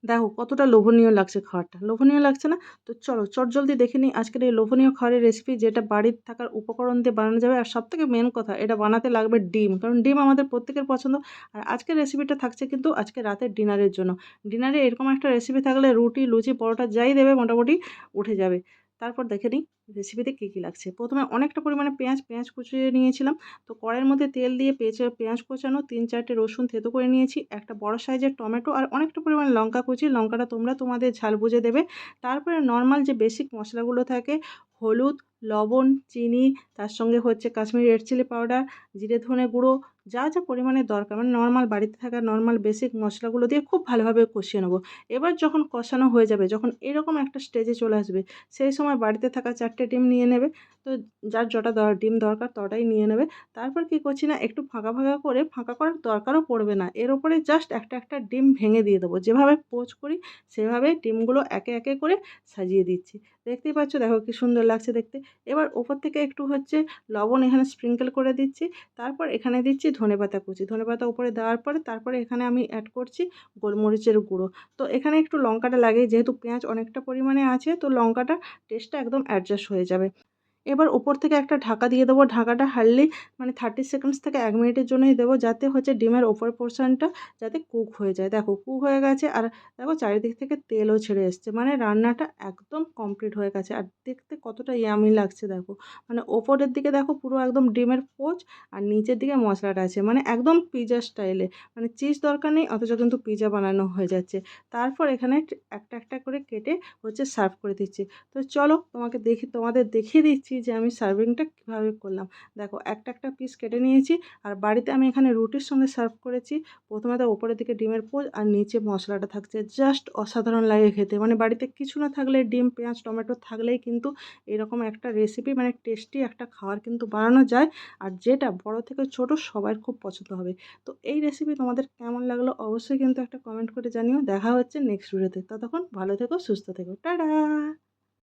দেখো কতটা লোভনীয় লাগছে খাবারটা, লোভনীয় লাগছে না? তো চলো চটজলদি দেখে নিই আজকের এই লোভনীয় খাবারের রেসিপি, যেটা বাড়ির থাকার উপকরণ দিয়ে বানানো যাবে। আর সবথেকে মেন কথা, এটা বানাতে লাগবে ডিম, কারণ ডিম আমাদের প্রত্যেকের পছন্দ। আর আজকের রেসিপিটা থাকছে কিন্তু আজকে রাতের ডিনারের জন্য। ডিনারে এরকম একটা রেসিপি থাকলে রুটি, লুচি, পরোটা যাই দেবে মোটামুটি উঠে যাবে। তারপর দেখে নিই রেসিপিতে কী কী লাগছে। প্রথমে অনেকটা পরিমাণে পেঁয়াজ পেঁয়াজ কুচিয়ে নিয়েছিলাম। তো কড়াইয়ের মধ্যে তেল দিয়ে পেঁয়াজ কোচানো, 3-4টে রসুন থেতো করে নিয়েছি, একটা বড় সাইজের টমেটো আর অনেকটা পরিমাণে লঙ্কা কুচি। লঙ্কাটা তোমরা তোমাদের ঝাল বুঝে দেবে। তারপরে নর্মাল যে বেসিক মশলাগুলো থাকে, হলুদ, লবণ, চিনি, তার সঙ্গে হচ্ছে কাশ্মীরি রেড চিলি পাউডার, জিরে ধনে গুঁড়ো, যা যা পরিমাণে দরকার মানে নর্মাল বাড়িতে থাকা নর্মাল বেসিক মশলাগুলো দিয়ে খুব ভালোভাবে কষিয়ে নেবো। এবার যখন কষানো হয়ে যাবে, যখন এরকম একটা স্টেজে চলে আসবে, সেই সময় বাড়িতে থাকা 4টে ডিম নিয়ে নেবে। তো যার যটা ডিম দরকার তটাই নিয়ে নেবে। তারপর কি করছি না, একটু ফাঁকা ফাঁকা করে, ফাঁকা করার দরকারও পড়বে না, এর ওপরে জাস্ট একটা একটা ডিম ভেঙে দিয়ে দেবো। যেভাবে পোচ করি সেভাবে ডিমগুলো একে একে করে সাজিয়ে দিচ্ছি। দেখতেই পাচ্ছ, দেখো কি সুন্দর লাগছে দেখতে। এবার ওপর থেকে একটু হচ্ছে লবণ এখানে স্প্রিঙ্কেল করে দিচ্ছি। তারপর এখানে দিচ্ছি ধনেপাতা কুচি। ধনেপাতা উপরে দেওয়ার পরে তারপরে এখানে আমি অ্যাড করছি গোলমরিচের গুঁড়ো। তো এখানে একটু লঙ্কাটা লাগে, যেহেতু পেঁয়াজ অনেকটা পরিমাণে আছে, তো লঙ্কাটা টেস্টটা একদম অ্যাডজাস্ট হয়ে যাবে। এবার ওপর থেকে একটা ঢাকা দিয়ে দেবো। ঢাকাটা হার্ডলি মানে 30 সেকেন্ডস থেকে 1 মিনিটের জন্যই দেবো, যাতে হচ্ছে ডিমের ওপর পোর্শনটা যাতে কুক হয়ে যায়। দেখো কুক হয়ে গেছে, আর দেখো চারিদিক থেকে তেলও ছেড়ে এসছে, মানে রান্নাটা একদম কমপ্লিট হয়ে গেছে। আর দেখতে কতটা ইয়ামি লাগছে দেখো, মানে ওপরের দিকে দেখো পুরো একদম ডিমের পোচ, আর নিচের দিকে মশলাটা আছে, মানে একদম পিৎজা স্টাইলে। মানে চিজ দরকার নেই, অথচ কিন্তু পিৎজা বানানো হয়ে যাচ্ছে। তারপর এখানে একটা একটা করে কেটে হচ্ছে সার্ভ করে দিচ্ছি। তো চলো তোমাদের দেখিয়ে দিচ্ছি যে আমি সার্ভিংটা কীভাবে করলাম। দেখো একটা একটা পিস কেটে নিয়েছি, আর বাড়িতে আমি এখানে রুটির সঙ্গে সার্ভ করেছি। প্রথমে তো ওপরের দিকে ডিমের পোচ আর নিচে মশলাটা থাকছে, জাস্ট অসাধারণ লাগে খেতে। মানে বাড়িতে কিছু না থাকলে, ডিম পেঁয়াজ টমেটো থাকলেই কিন্তু এরকম একটা রেসিপি মানে টেস্টি একটা খাবার কিন্তু বানানো যায়, আর যেটা বড় থেকে ছোট সবার খুব পছন্দ হবে। তো এই রেসিপি তোমাদের কেমন লাগলো অবশ্যই কিন্তু একটা কমেন্ট করে জানিও। দেখা হচ্ছে নেক্সট ভিডিওতে, ততক্ষণ ভালো থেকো, সুস্থ থেকো, টাটা।